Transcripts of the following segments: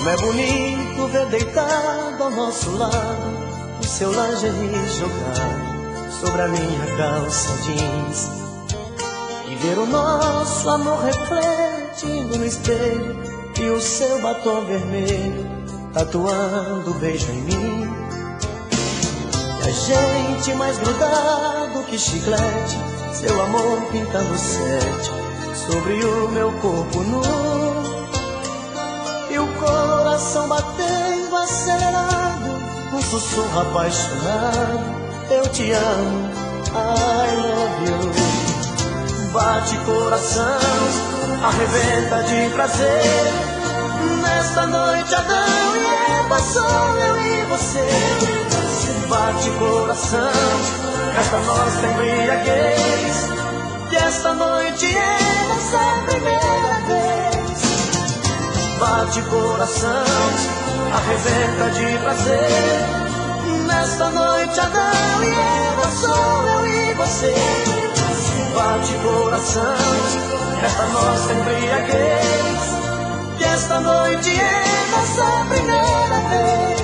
Como é bonito ver deitado ao nosso lado o seu lingerie jogado sobre a minha calça jeans, e ver o nosso amor refletindo no espelho e o seu batom vermelho tatuando um beijo em mim. E a gente mais grudado que chiclete, seu amor pintando sete sobre o meu corpo nu, e o coração batendo acelerado, um sussurro apaixonado: eu te amo, I love you. Bate coração, arrebenta de prazer, nesta noite Adão e Eva, sou eu e você. Bate coração, esta nossa embriaguez, que esta noite é nossa primeira vez. Bate coração, arrebenta de prazer, nesta noite Adão e Eva, sou eu e você. Bate coração, esta nossa embriaguez, que esta noite é nossa primeira vez.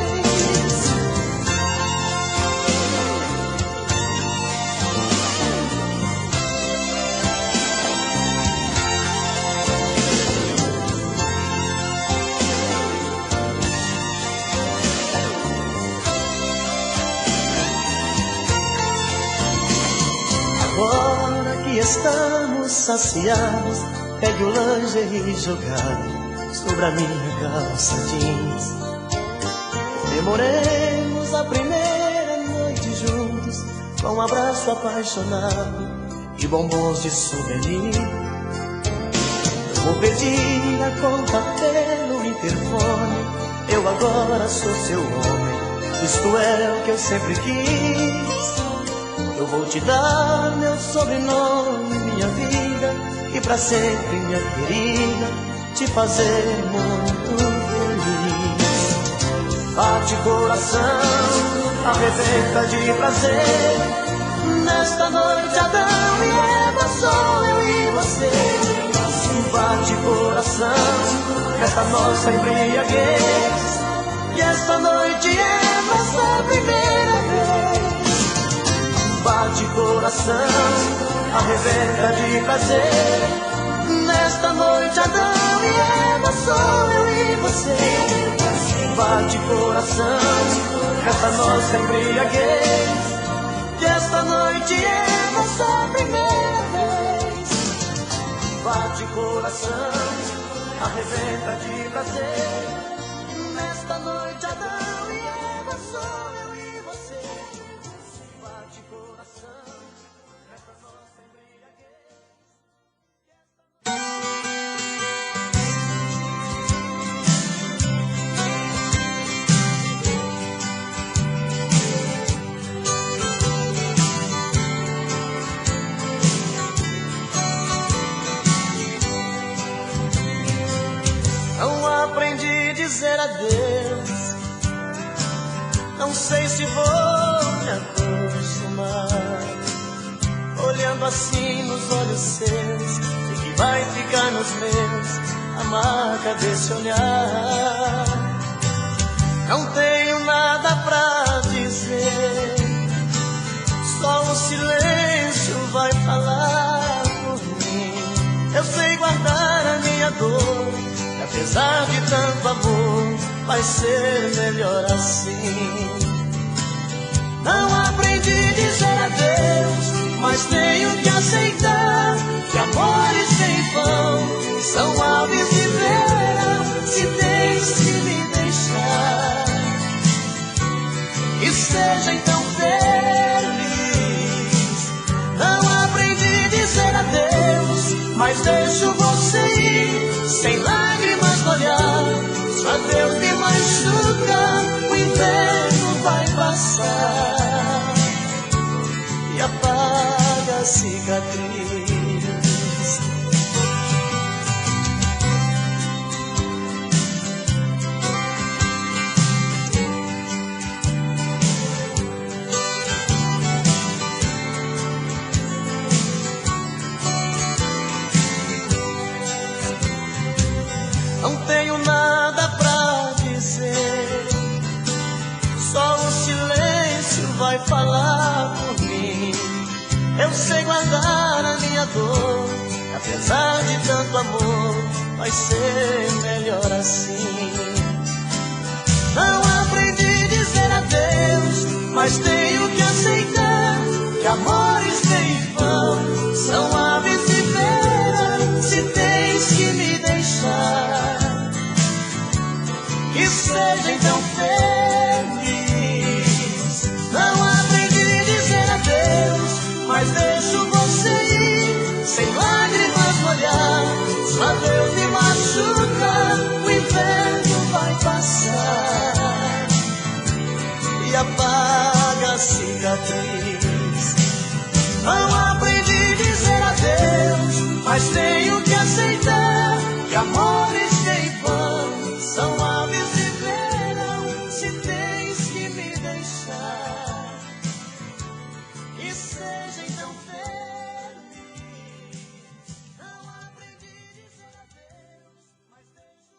Agora que estamos saciados, pegue o lingerie jogado sobre a minha calça jeans. Comemoremos a primeira noite juntos, com um abraço apaixonado e bombons de souvenir. Eu vou pedir a conta pelo interfone, eu agora sou seu homem, isto é o que eu sempre quis. Eu vou te dar meu sobrenome, minha vida, e pra sempre, minha querida, te fazer muito feliz. Bate coração, arrebenta de prazer, nesta noite Adão e Eva, sou eu e você. Bate coração, esta nossa embriaguez, que esta noite é nossa primeira vez. Bate coração, arrebenta de prazer, nesta noite Adão e Eva, sou eu e você. Bate coração, esta nossa embriaguez, que esta noite é nossa primeira vez. Bate coração, arrebenta de prazer, nesta noite Adão e Eva, sou eu e você. Bate coração, esta nossa embriaguez. Não aprendi a dizer adeus, não sei se vou me acostumar. Olhando assim nos olhos seus, o que vai ficar nos meus, a marca desse olhar. Não tenho nada pra dizer, só o silêncio vai falar por mim. Eu sei guardar a minha dor, que apesar de tanto amor, vai ser melhor assim. Não aprendi a dizer adeus, mas tenho que aceitar que amores sem vão são aves de verão, se deixe me deixar. E seja então feliz. Não aprendi a dizer adeus, mas deixo você ir, sem lágrimas no olhar. Se o adeus me machuca, o inverno vai passar e apaga a cicatriz. Não tenho nada pra vai guardar a minha dor. Apesar de tanto amor, vai ser melhor assim. Não aprendi a dizer adeus, mas tenho que aceitar que amores em vão são aves de pena. Se tens que me deixar, que seja então feliz. Não aprendi a dizer adeus, mas deixo você ir sem lágrimas molhar. Se adeus me machuca, o inverno vai passar e apaga a cicatriz. Não aprendi a dizer adeus, mas tenho que aceitar que amores sem vão são aves de verão. Se tens que me deixar, que seja então feliz. Não aprendi a dizer adeus, mas deixo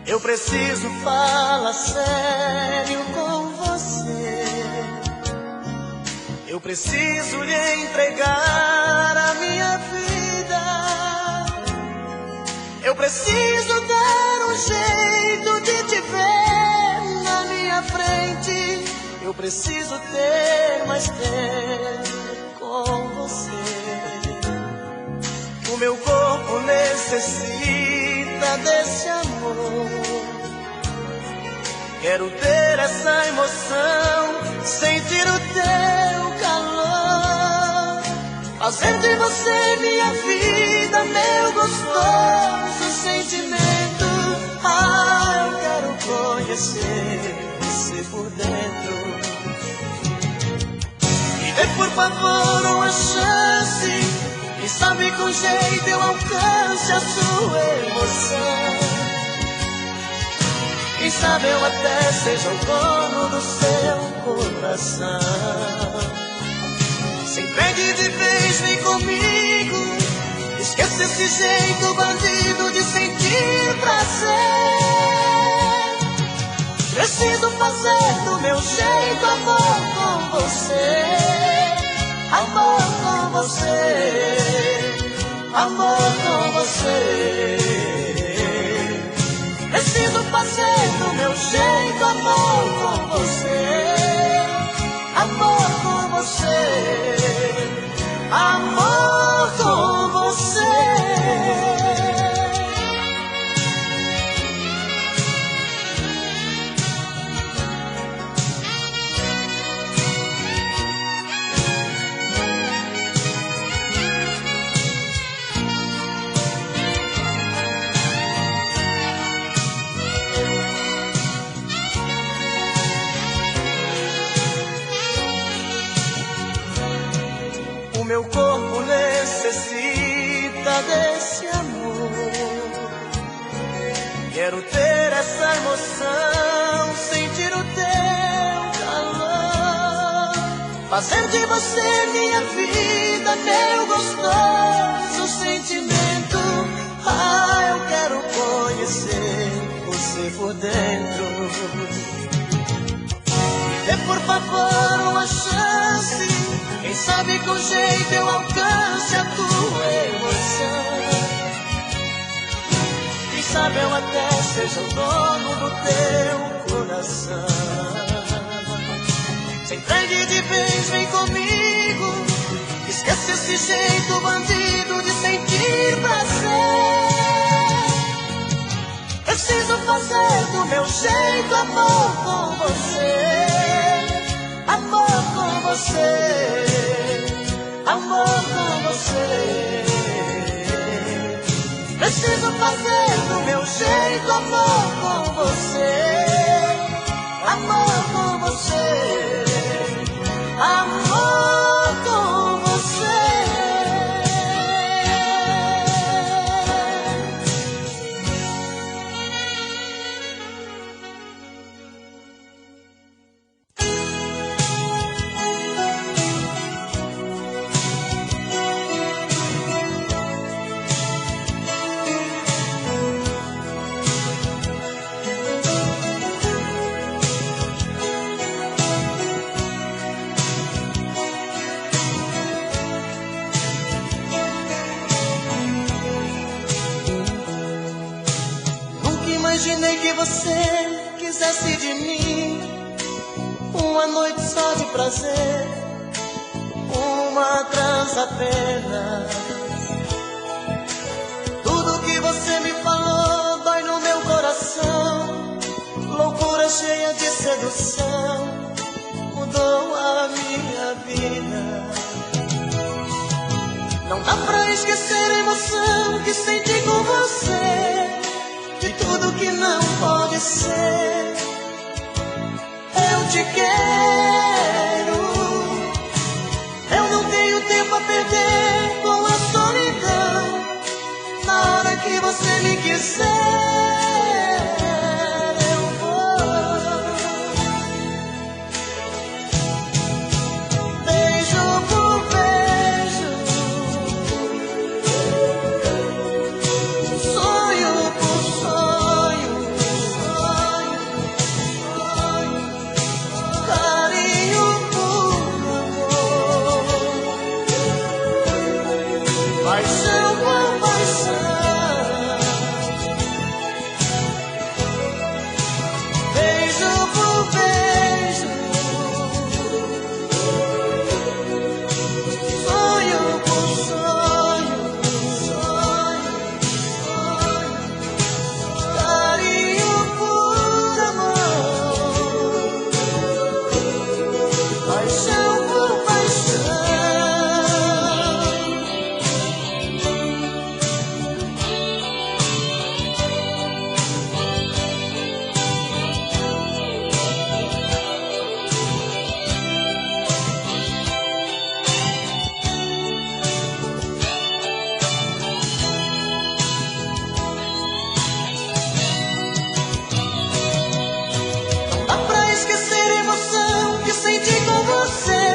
Eu preciso falar sério com você. Eu preciso lhe entregar a minha vida. Eu preciso dar um jeito de te ver na minha frente. Eu preciso ter mais tempo com você. O meu corpo necessita desse amor. Quero ter essa emoção, sentir o teu calor, fazer de você minha vida, meu gostoso sentimento. Ah, eu quero conhecer você por dentro. Me dê por favor uma chance, quem sabe com jeito eu alcance a sua emoção. Quem sabe eu até seja o dono do seu coração. Se entregue de vez, vem comigo. Esqueça esse jeito bandido de sentir prazer. Preciso fazer do meu jeito amor com você. Amor com você. Amor com você. Preciso fazer do meu jeito amor com você. Amor com você. Amor com você. Meu corpo necessita desse amor. Quero ter essa emoção, sentir o teu calor, fazer de você minha vida, meu gostoso sentimento. Ah, eu quero conhecer você por dentro. Dê por favor uma chance, quem sabe com jeito eu alcance a tua emoção. Quem sabe eu até seja o dono do teu coração. Se entregue de vez, vem comigo. Esquece esse jeito bandido de sentir prazer. Preciso fazer do meu jeito amor com você. Amor com você. Amor com você. Preciso fazer do meu jeito amor com você. Amor com você. Amor com você. imaginei que você quisesse de mim uma noite só de prazer, uma trança apenas. Tudo que você me falou dói no meu coração. Loucura cheia de sedução mudou a minha vida. Não dá pra esquecer a emoção que senti com você, de tudo que não pode ser. Eu te quero, eu não tenho tempo a perder com a solidão. Na hora que você me quiser, eu vou. Beijo por beijo, sonho por sonho, carinho por amor, paixão por paixão. Beijo por beijo, sonho por sonho, carinho por amor, paixão por paixão. Dá pra esquecer a emoção que senti com você,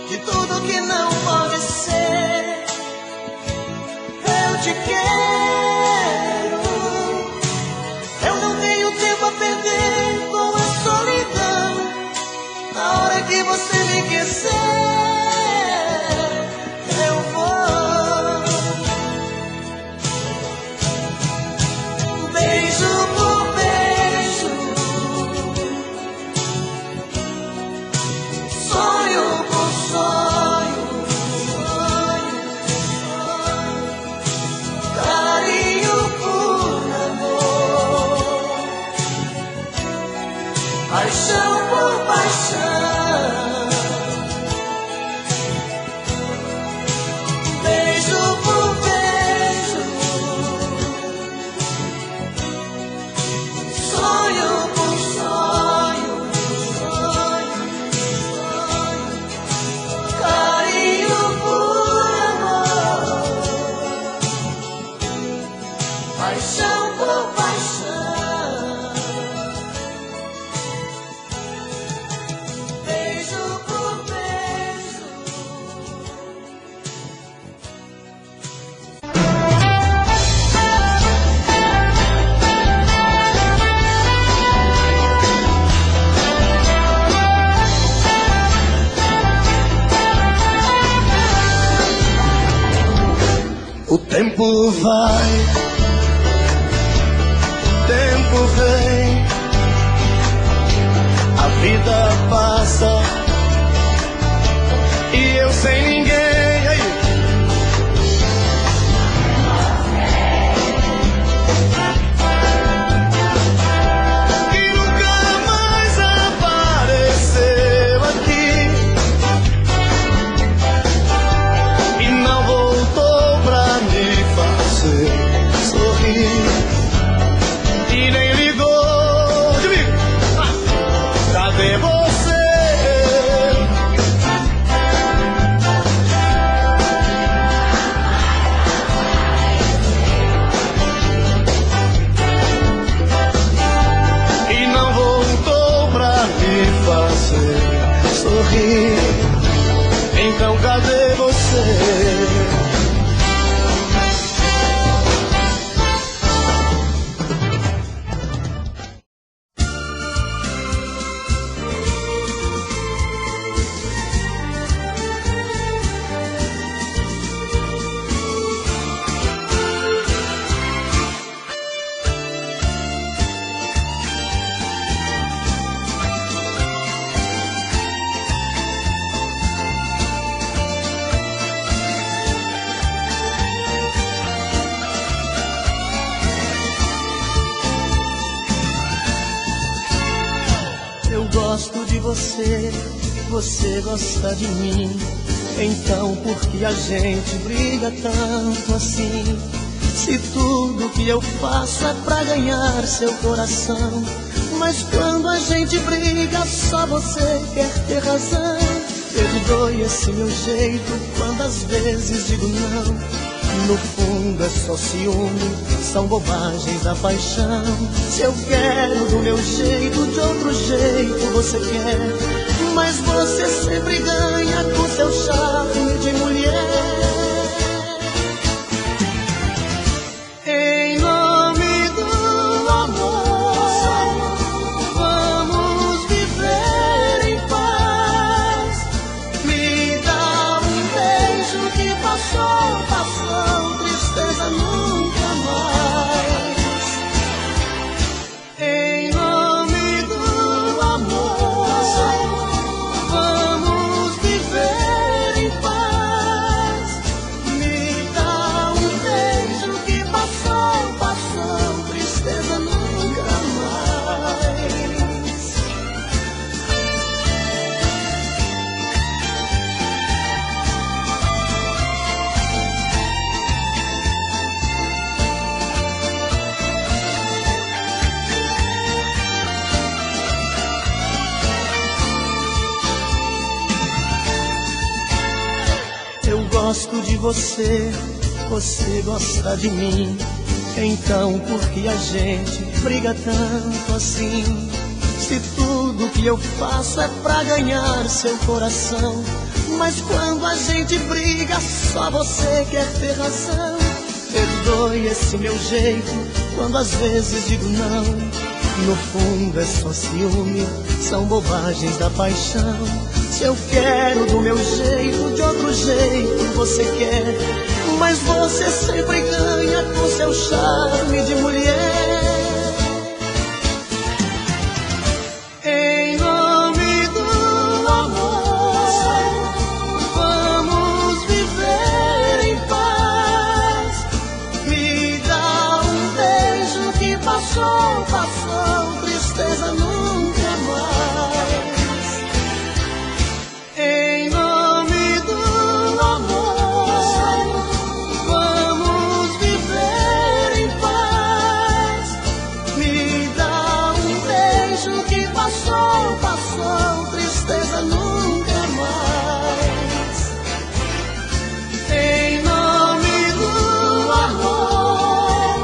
de tudo que não pode ser. Eu te quero, eu não tenho tempo a perder com a solidão. Na hora que você me quiser, eu vou. Beijo por beijo, sonho por sonho, carinho por amor, paixão por paixão. Beijo por beijo, sonho por sonho, carinho por amor, paixão por paixão. Beijo por beijo. O tempo vai, o tempo vem, a vida passa e eu sem ninguém. Aí. Que nunca mais apareceu aqui e não voltou pra me fazer você, você gosta de mim. Então por que a gente briga tanto assim? Se tudo que eu faço é pra ganhar seu coração, mas quando a gente briga só você quer ter razão. Perdoe esse meu jeito quando às vezes digo não. No fundo é só ciúme, são bobagens da paixão. Se eu quero do meu jeito, de outro jeito você quer, mas você sempre ganha com seu charme de mulher. Em nome do amor, vamos viver em paz. Me dá um beijo que passou, passou, tristeza nunca mais. Em nome do amor, vamos viver em paz. Me dá um beijo que passou, passou, tristeza nunca mais. Eu gosto de você, você gosta de mim. Então por que a gente briga tanto assim? Se tudo que eu faço é pra ganhar seu coração, mas quando a gente briga só você quer ter razão. Perdoe esse meu jeito quando às vezes digo não. No fundo é só ciúme, são bobagens da paixão. Se eu quero do meu jeito, de outro jeito você quer, mas você sempre ganha com seu charme de mulher. Em nome do amor, vamos viver em paz. Me dá um beijo que passou, passou, tristeza nunca mais. Em nome do amor, vamos viver em paz. Me dá um beijo que passou, passou, tristeza nunca mais. Em nome do amor,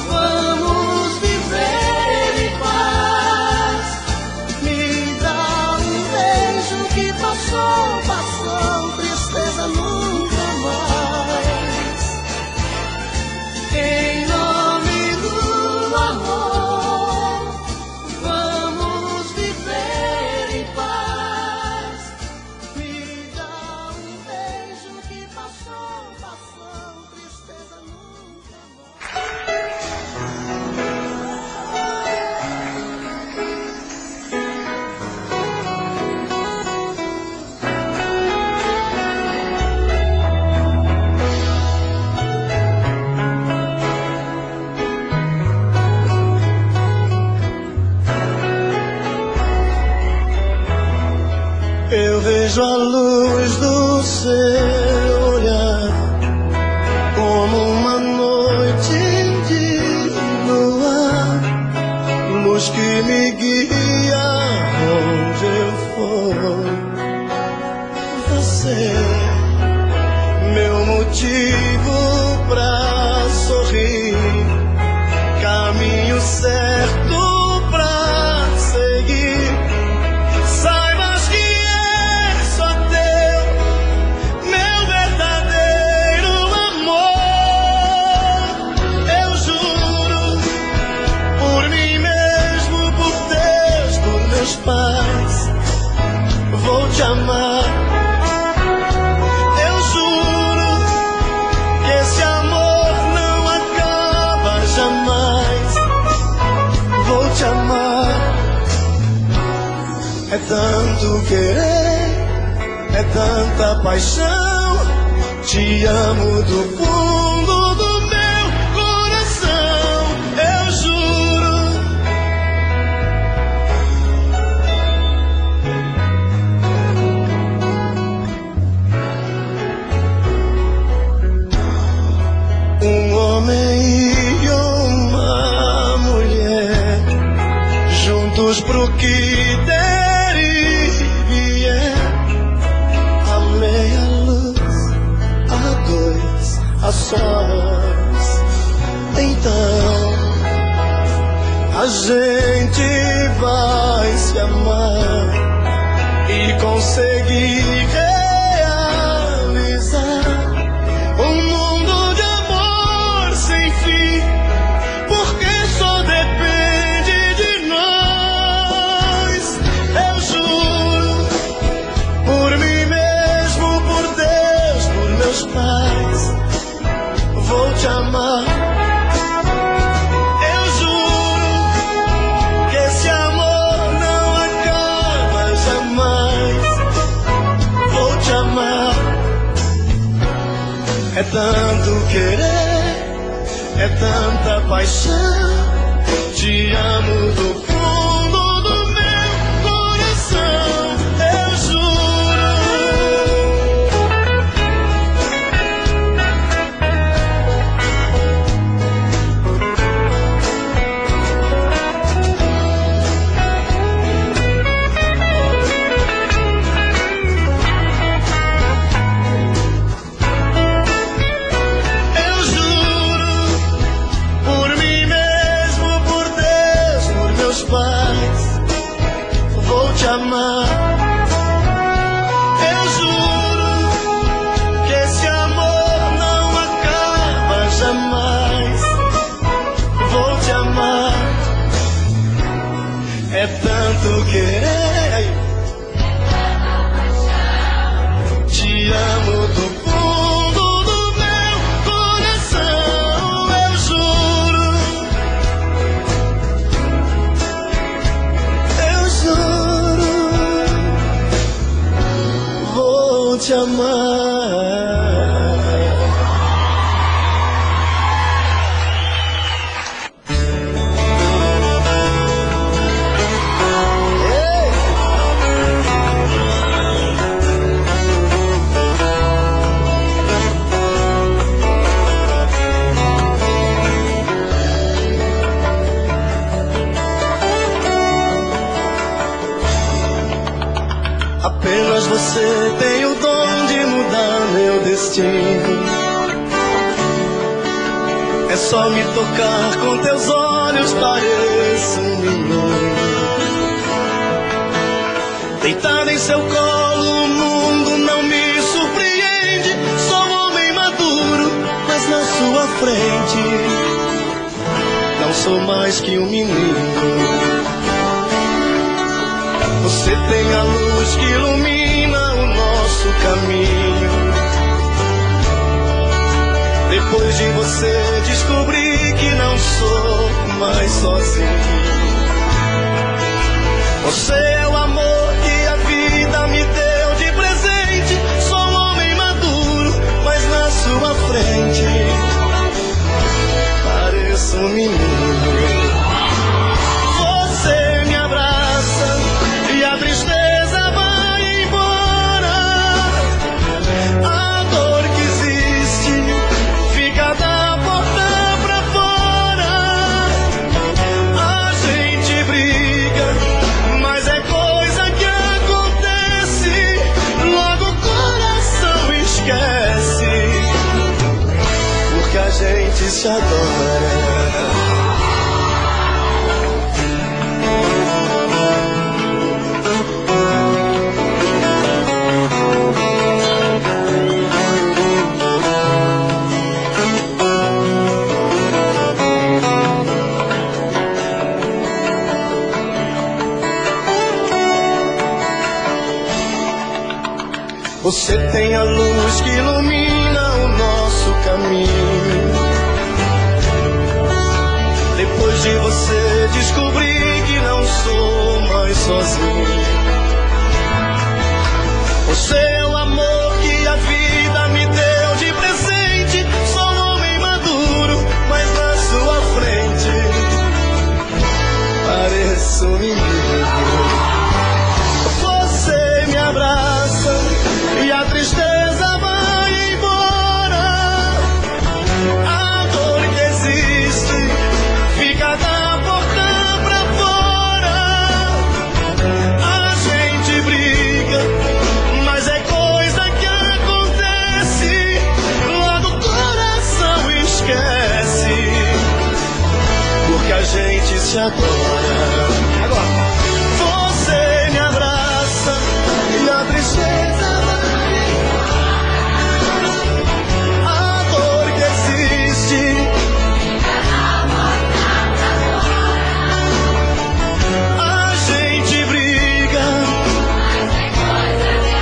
vamos viver em paz. Me dá um beijo que passou, passou, tristeza nunca mais. Em nome do amor, vamos viver em paz. Me dá um beijo que passou, passou, tristeza nunca mais. Eu vejo a luz do seu olhar como uma noite de lua, luz que me guia onde eu for. Você, meu motivo pra sorrir, caminho certo pra seguir. Saibas que é só teu, meu verdadeiro amor. Eu juro, por mim mesmo, por Deus, por meus pais, vou te amar. Eu juro que esse amor não acaba jamais. Vou te amar. É tanto querer, é tanta paixão. Te amo do fundo do meu coração. Eu juro. pro que der e vier, a meia luz, a dois, a sós. Então a gente vai se amar e conseguir realizar um mundo de amor sem fim, porque só depende de nós. Eu juro, por mim mesmo, por Deus, por meus pais, vou te amar. Eu juro que esse amor não acaba jamais. Vou te amar. É tanto querer, é tanta paixão. Te amo do fundo do meu coração. Eu juro. Eu juro, por mim mesmo, por Deus, por meus pais, vou te amar. Eu juro que esse amor não acaba jamais. Vou te amar. É tanto querer, te amo do fundo do meu coração. Eu juro, eu juro, vou te amar. Apenas você tem o dom de mudar meu destino. É só me tocar com teus olhos, pareço um menino. Deitado em seu colo, o mundo não me surpreende. Sou um homem maduro, mas na sua frente não sou mais que um menino. Você tem a luz que ilumina o nosso caminho. Depois de você descobri que não sou mais sozinho. Você é o amor que a vida me deu de presente. Sou um homem maduro, mas na sua frente pareço um menino. Você me abraça e a tristeza vai embora. A dor que existe fica da porta pra fora. A gente briga, mas é coisa que acontece. Logo o coração esquece, porque a gente se adora. Você tem a luz que ilumina o nosso caminho. Depois de você descobri que não sou mais sozinho. Você é o amor que a vida me deu de presente. Sou um homem maduro, mas na sua frente pareço um menino. Você me abraça e a tristeza vai embora. A dor que existe fica da porta pra fora. a gente se adora. Agora. Você me abraça e a tristeza vai embora. A dor que existe a gente briga, mas tem coisa que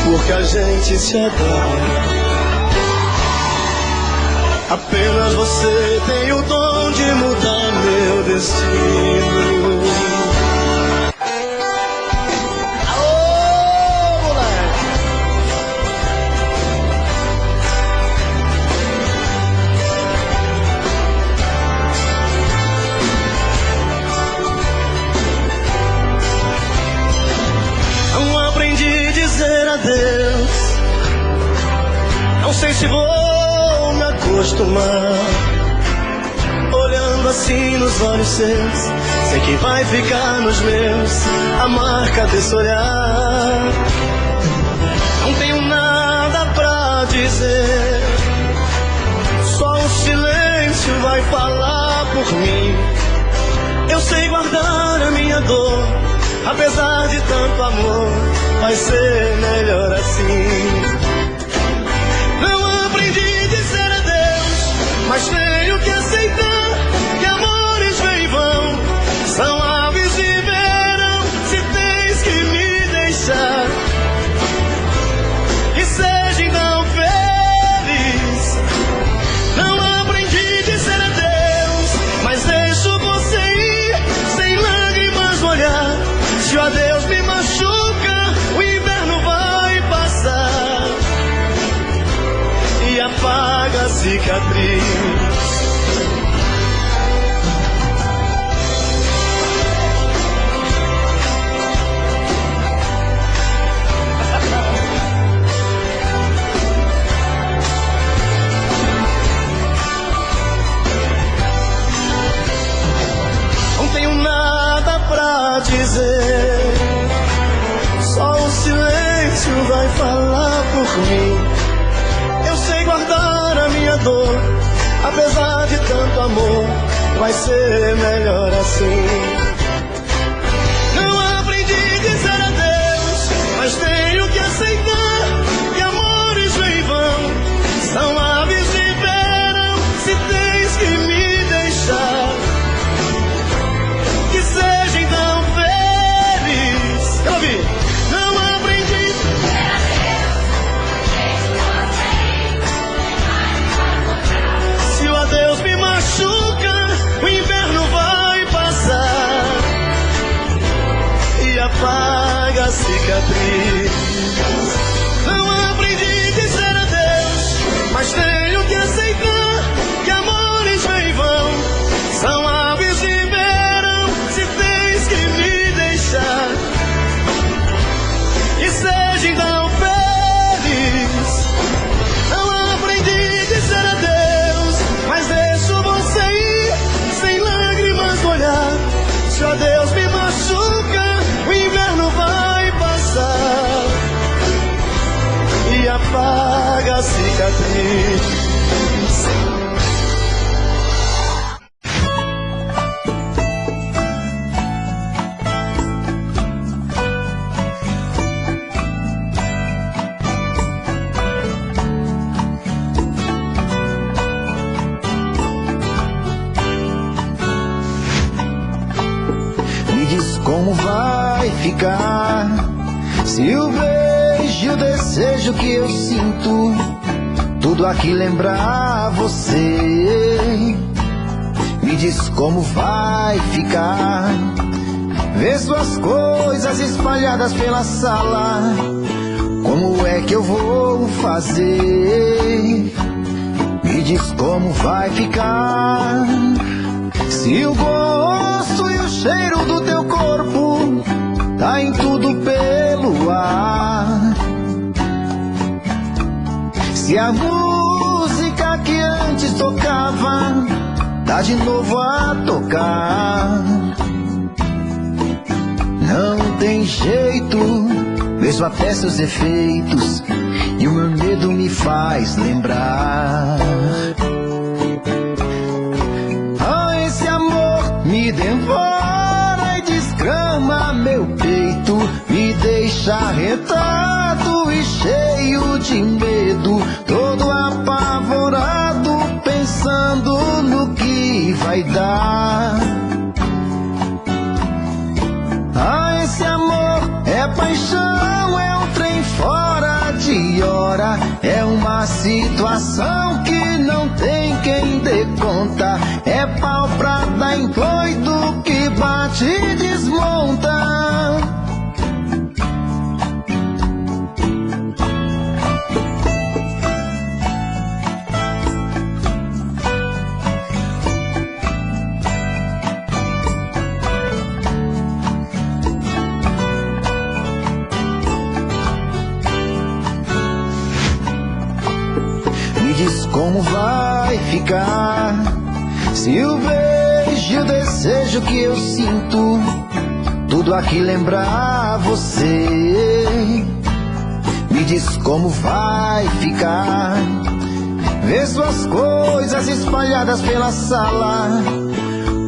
porque a gente se adora. Apenas você tem o dom de mudar meu destino. Aô, moleque! Não aprendi a dizer adeus. Não sei se vou acostumar, olhando assim nos olhos seus, sei que vai ficar nos meus a marca desse olhar. Não tenho nada pra dizer, só o silêncio vai falar por mim. Eu sei guardar a minha dor, apesar de tanto amor, vai ser melhor assim. Mas tenho que aceitar que amores vêm e vão, são aves de verão, se tens que me deixar. Que seja então feliz. Não aprendi a dizer adeus, mas deixo você ir, sem lágrimas no olhar. Se o adeus me machuca, o inverno vai passar e apaga a cicatriz. Não tenho nada pra dizer, só o silêncio vai falar por mim. Eu sei guardar a minha dor, apesar de tanto amor, vai ser melhor assim. Não aprendi a dizer adeus, mas tenho que aceitar que amores vêm e vão, são aves de verão, se tens que me deixar. Que seja então feliz. Eu ouvi. Não aprendi a dizer adeus. Se o adeus me machuca, o inverno vai passar e apaga a cicatriz. Não aprendi a dizer adeus, mas tenho que aceitar que amores vêm e vão, são aves de verão, se tens que me deixar. Que seja então feliz. Não aprendi a dizer adeus, mas deixo você ir, sem lágrimas no olhar. Se o adeus me machuca, o inverno vai passar e apaga a cicatriz. Como vai ficar se o beijo e o desejo que eu sinto tudo aqui lembrar você? Me diz como vai ficar ver suas coisas espalhadas pela sala. Como é que eu vou fazer? Me diz como vai ficar se o gosto e o cheiro do teu corpo tá em tudo pelo ar. Se a música que antes tocava tá de novo a tocar. Não tem jeito, mesmo até seus efeitos e o meu medo me faz lembrar. Ah, esse amor me devora e desgrama meu peito, me deixa arretado e cheio de medo, todo apavorado, pensando no que vai dar. Ah, esse amor é paixão, é um trem fora de hora, é uma situação que não tem quem dê conta, é pau pra dar em doido que bate e desmonta. Diz como vai ficar se o beijo e o desejo que eu sinto tudo aqui lembrar você. Me diz como vai ficar ver suas coisas espalhadas pela sala,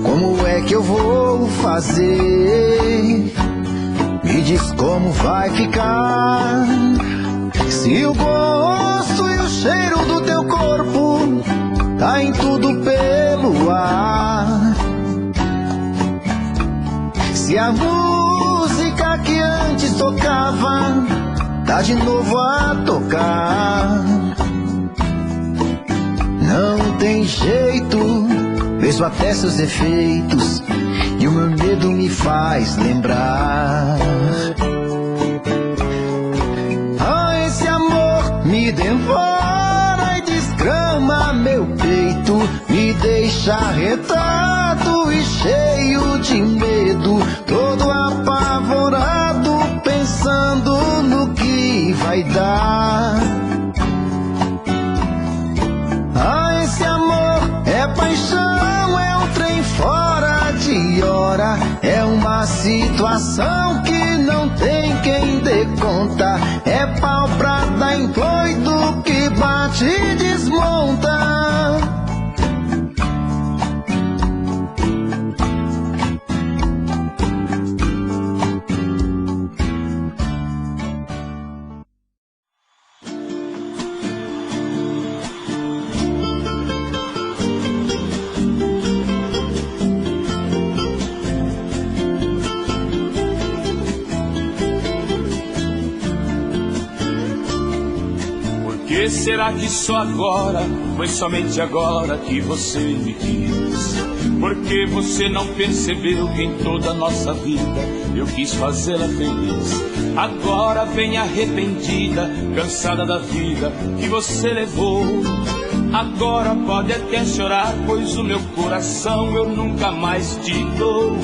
como é que eu vou fazer? Me diz como vai ficar se o gosto e o cheiro do teu corpo tá em tudo pelo ar, se a música que antes tocava tá de novo a tocar. Não tem jeito, vejo até seus efeitos e o meu medo me faz lembrar. Me devora e desgrama meu peito, me deixa arretado e cheio de medo, todo apavorado, pensando no que vai dar. Ah, esse amor é paixão, é um trem fora de hora, é uma situação que não tem quem dê conta, é pau pra dar em doido que bate e desmonta. Por que será que só agora, foi somente agora que você me quis? Por que você não percebeu que em toda a nossa vida eu quis fazê-la feliz? Agora vem arrependida, cansada da vida que você levou. Agora pode até chorar, pois o meu coração eu nunca mais te dou.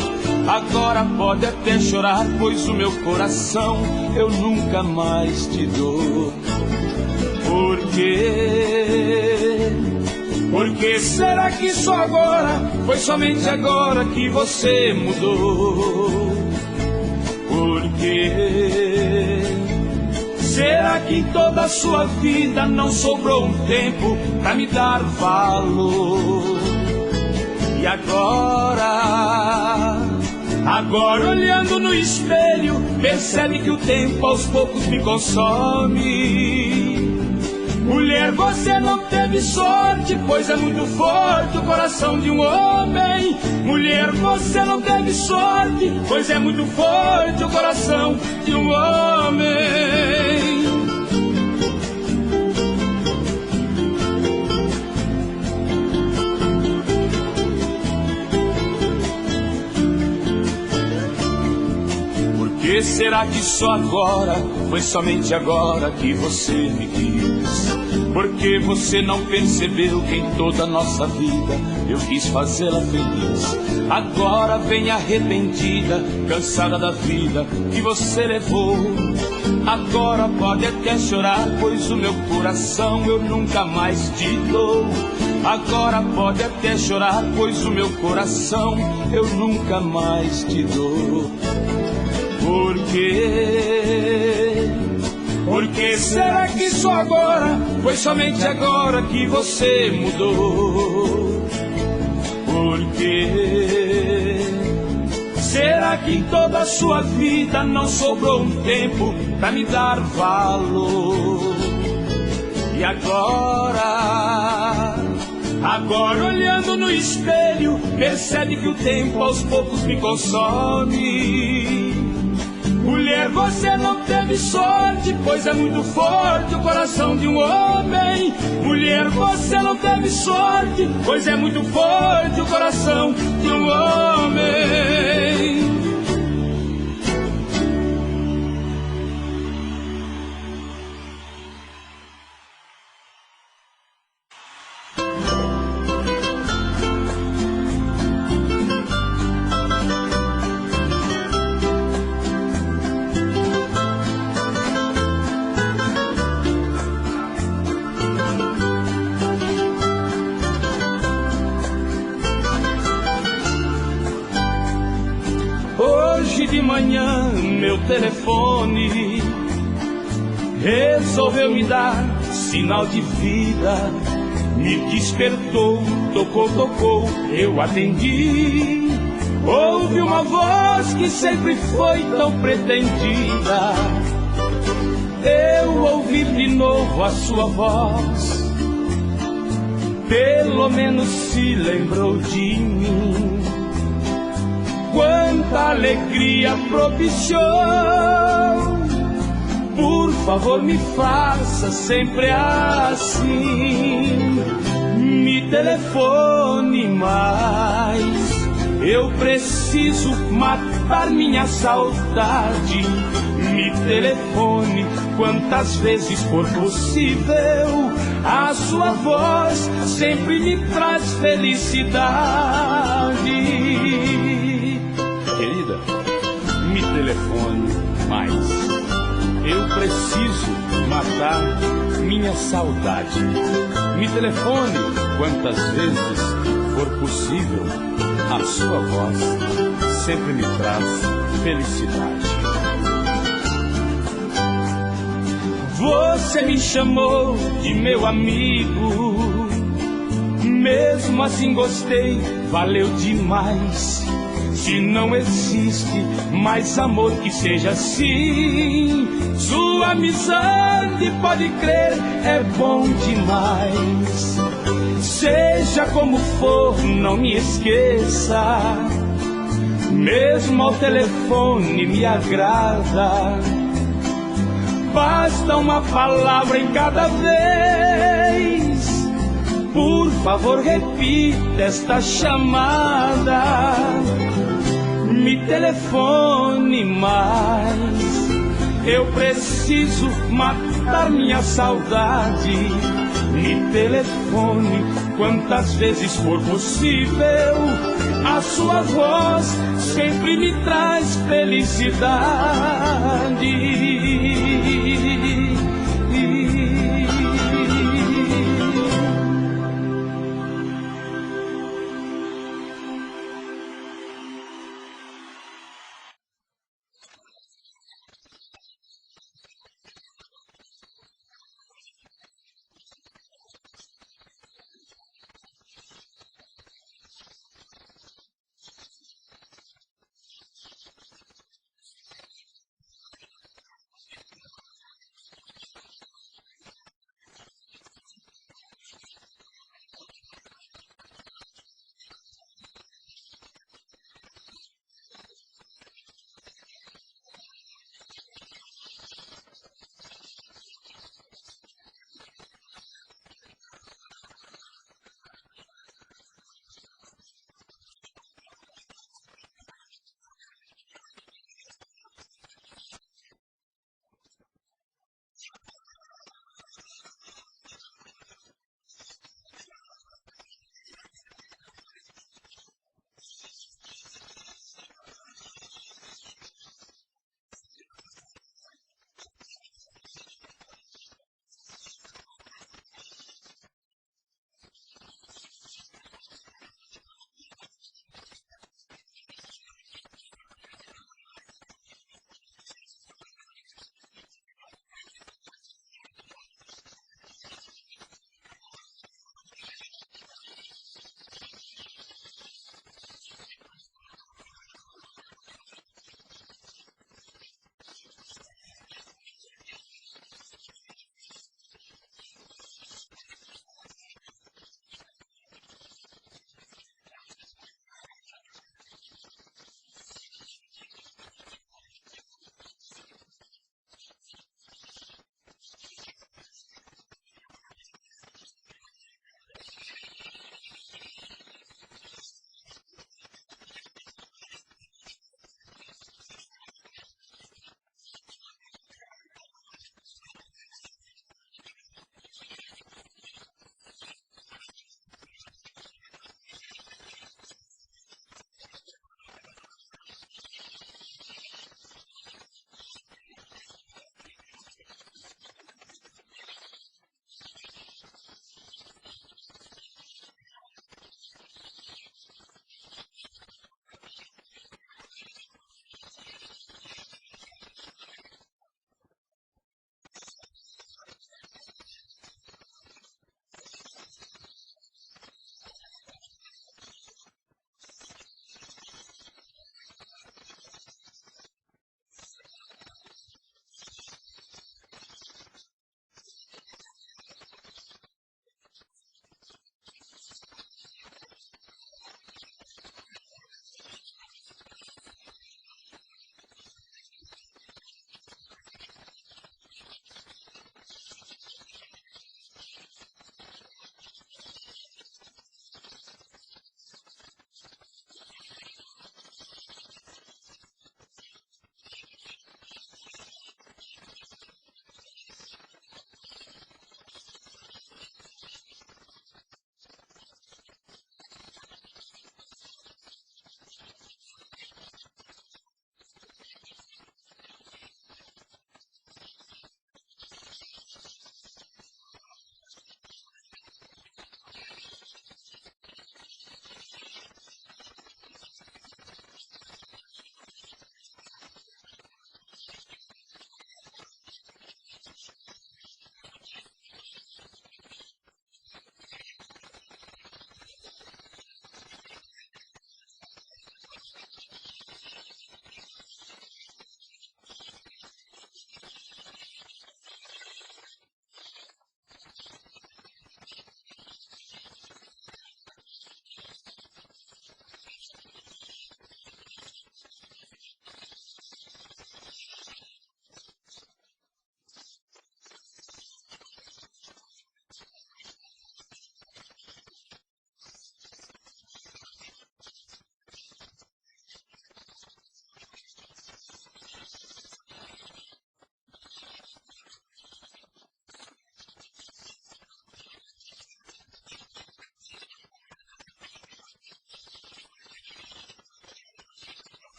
Agora pode até chorar, pois o meu coração eu nunca mais te dou. Por quê? Por que será que só agora, foi somente agora que você mudou? Por quê? Será que em toda a sua vida não sobrou um tempo pra me dar valor? E agora olhando no espelho, percebe que o tempo aos poucos me consome. Mulher, você não teve sorte, pois é muito forte o coração de um homem. Mulher, você não teve sorte, pois é muito forte o coração de um homem. Por que será que só agora, foi somente agora que você me quis? Porque você não percebeu que em toda a nossa vida eu quis fazê-la feliz? Agora vem arrependida, cansada da vida que você levou. Agora pode até chorar, pois o meu coração eu nunca mais te dou. Agora pode até chorar, pois o meu coração eu nunca mais te dou. Por quê? Por que será que só agora, foi somente agora que você mudou? Por que será que em toda a sua vida não sobrou um tempo pra me dar valor? E agora olhando no espelho, percebe que o tempo aos poucos me consome. Mulher, você não teve sorte, pois é muito forte o coração de um homem. Mulher, você não teve sorte, pois é muito forte o coração de um homem. Hoje de manhã meu telefone resolveu me dar sinal de vida. Me despertou, tocou, eu atendi. Ouvi uma voz que sempre foi tão pretendida. Eu ouvi de novo a sua voz. Pelo menos se lembrou de mim. Quanta alegria propiciou. Por favor, me faça sempre assim. Me telefone mais. Eu preciso matar minha saudade. Me telefone quantas vezes for possível. A sua voz sempre me traz felicidade. Querida, me telefone mais. Eu preciso matar minha saudade. Me telefone quantas vezes for possível. A sua voz sempre me traz felicidade. Você me chamou de meu amigo. Mesmo assim gostei, valeu demais. Se não existe mais amor que seja assim, sua amizade, pode crer, é bom demais. Seja como for, não me esqueça. Mesmo ao telefone me agrada. Basta uma palavra em cada vez. Por favor, repita esta chamada. Me telefone mais. Eu preciso matar minha saudade. Me telefone quantas vezes for possível. A sua voz sempre me traz felicidade.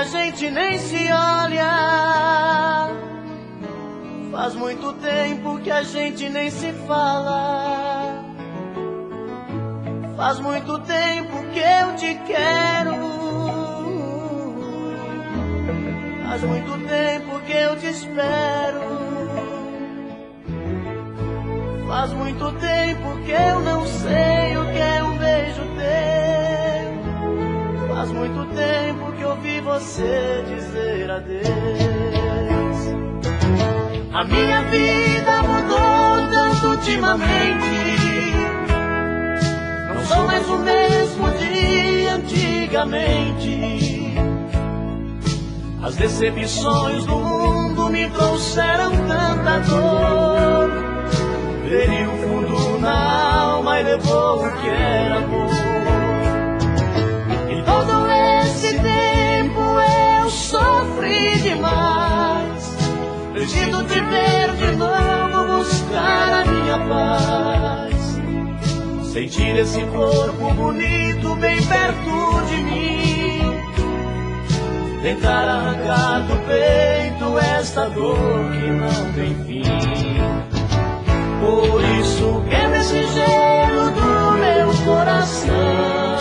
a gente nem se olha. Faz muito tempo que a gente nem se fala. Faz muito tempo que eu te quero. Faz muito tempo que eu te espero. Faz muito tempo que eu não sei o que é um beijo teu. Faz muito tempo que ouvi você dizer adeus. A minha vida mudou tanto ultimamente. Não sou mais o mesmo de antigamente. As decepções do mundo me trouxeram tanta dor. Feriu fundo na alma e levou o que era amor. Em todo esse tempo eu sofri demais. Preciso te ver de novo, buscar a minha paz. Sentir esse corpo bonito bem perto de mim. Tentar arrancar do peito esta dor que não tem fim. Por isso quebra esse gelo do meu coração.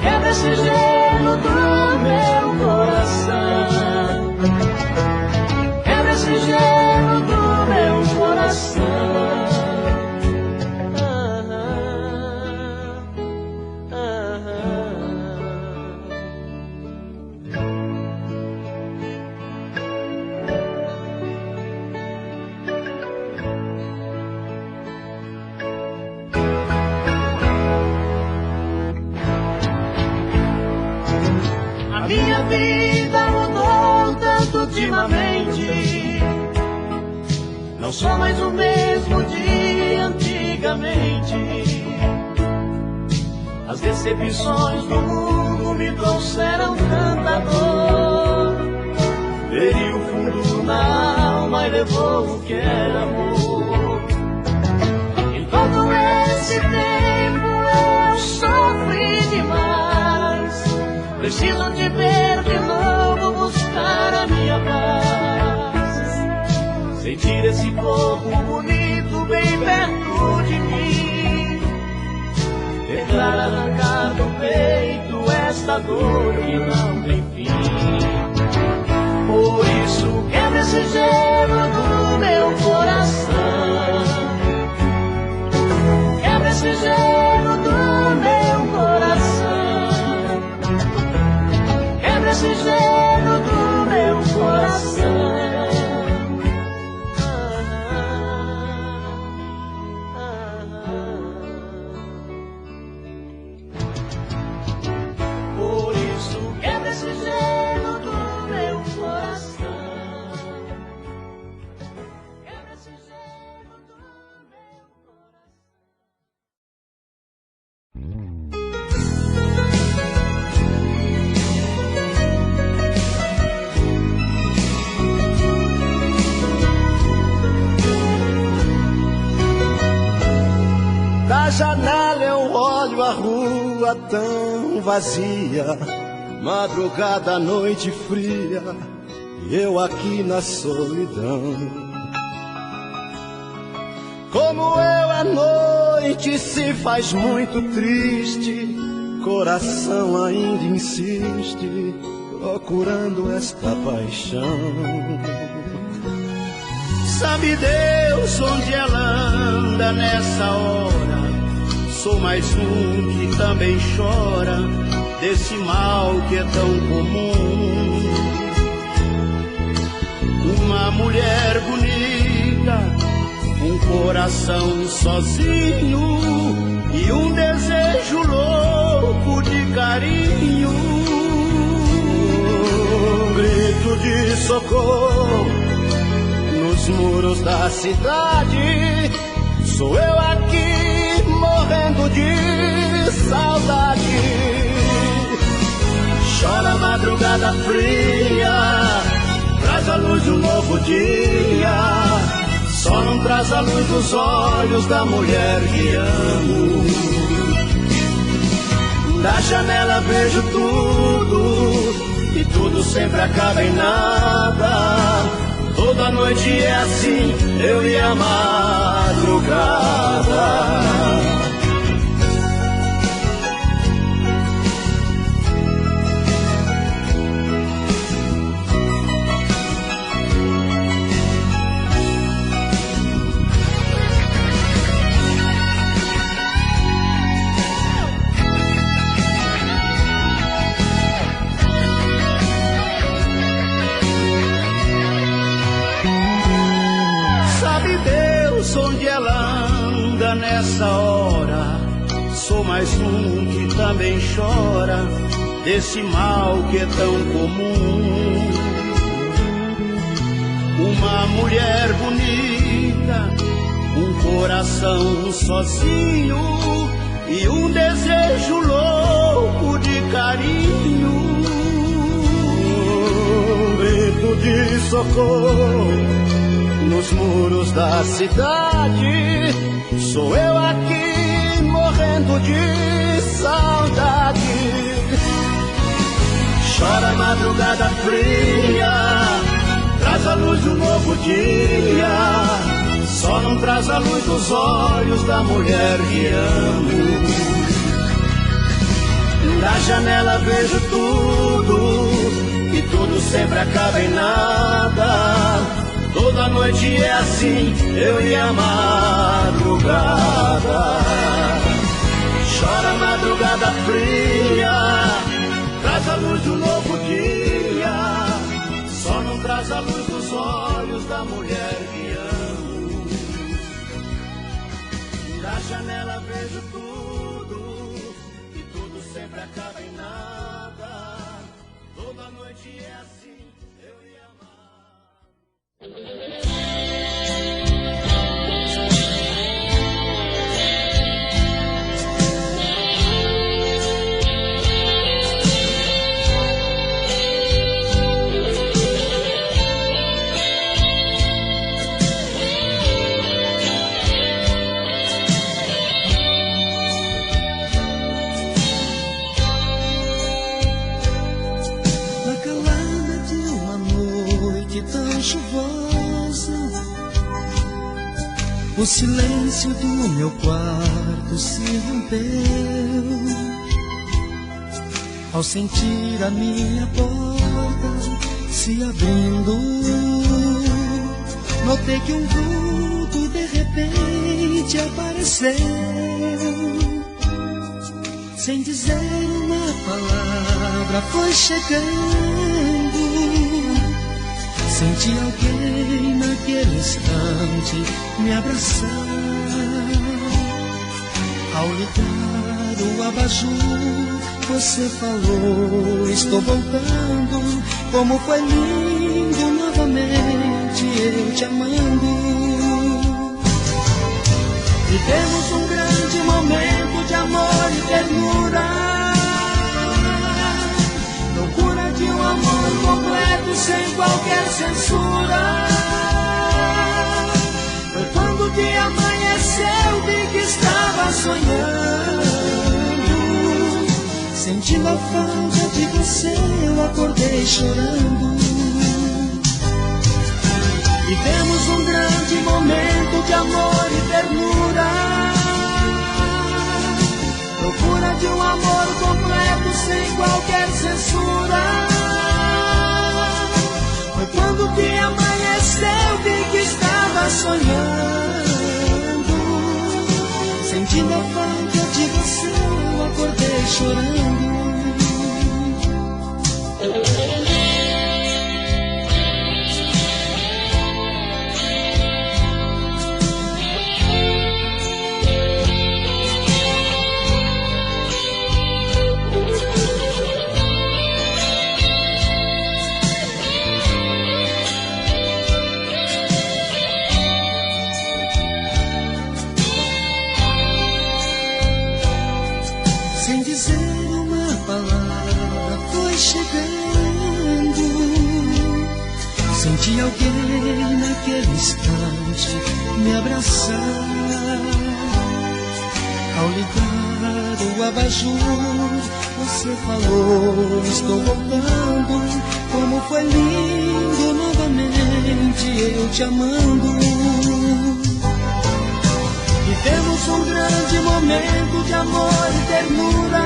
Quebra esse gelo do meu coração. Quebra esse gelo do meu coração. Minha vida mudou tanto ultimamente. Não sou mais o mesmo de antigamente. As decepções do mundo me trouxeram tanta dor. Feriu fundo na alma e levou o que era amor. Em todo esse tempo eu sofri demais. Preciso te ver de novo, buscar a minha paz. Sentir esse corpo bonito bem perto de mim. Tentar arrancar do peito esta dor que não tem fim. Por isso quebra esse gelo do meu coração. Quebra esse gelo do meu coração. Esse gelo do meu coração. Por isso quebra esse gelo do meu coração. Quebra esse gelo do meu Da janela eu olho a rua tão vazia, madrugada, noite fria, e eu aqui na solidão. Como eu a noite se faz muito triste, coração ainda insiste, procurando esta paixão. Sabe Deus onde ela anda nessa hora? Sou mais um que também chora desse mal que é tão comum. Uma mulher bonita, um coração sozinho e um desejo louco de carinho. Um grito de socorro nos muros da cidade. Sou eu aqui morrendo de saudade. Chora a madrugada fria, traz a luz de um novo dia. Só não traz a luz dos olhos da mulher que amo. Da janela vejo tudo, sempre acaba em nada. Toda noite é assim, eu e a madrugada. Onde ela anda nessa hora, sou mais um que também chora desse mal que é tão comum. Uma mulher bonita, um coração sozinho e um desejo louco de carinho. Um grito de socorro nos muros da cidade, sou eu aqui morrendo de saudade. Chora a madrugada fria, traz a luz do novo dia, só não traz a luz dos olhos da mulher que amo. Da janela vejo tudo, e tudo sempre acaba em nada. Toda noite é assim, eu e a madrugada. Chora a madrugada fria, traz a luz do novo dia, só não traz a luz dos olhos da mulher que amo. Da janela vejo tudo, e tudo sempre acaba em nada. Toda noite é assim, eu e a madrugada. Na calada de uma noite tão chuvosa, o silêncio do meu quarto se rompeu. Ao sentir a minha porta se abrindo, notei que um vulto de repente apareceu. Sem dizer uma palavra foi chegando. Senti alguém naquele instante me abraçar. Ao ligar o abajur, você falou: estou voltando. Como foi lindo novamente eu te amando. Vivemos um grande momento de amor e ternura, loucura de um amor completo sem qualquer censura. Foi quando o dia amanheceu, vi que estava sonhando. Sentindo a falta de você, eu acordei chorando. Vivemos um grande momento de amor e ternura, procura de um amor completo sem qualquer censura. Foi quando o dia amanheceu, vi que estava sonhando. Sentindo a falta de você, eu acordei chorando. Sem dizer uma palavra foi chegando. Senti alguém naquele instante me abraçar. Ao ligar o abajur, você falou: estou voltando. como foi lindo novamente eu te amando. Vivemos um grande momento de amor e ternura,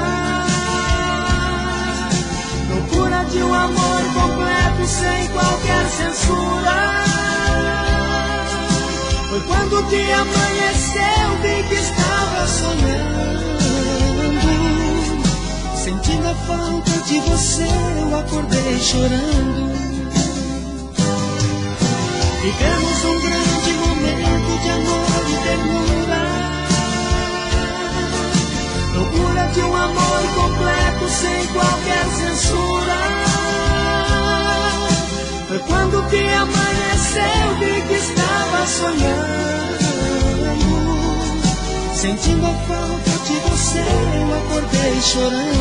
procura de um amor completo sem qualquer censura. Foi quando que amanheceu, vi que estava sonhando, sentindo a falta de você, eu acordei chorando. Vivemos um grande momento de amor e ternura, procura de um amor completo sem qualquer censura. Foi quando que amanheceu, vi que estava sonhando, sentindo a falta de você, eu acordei chorando.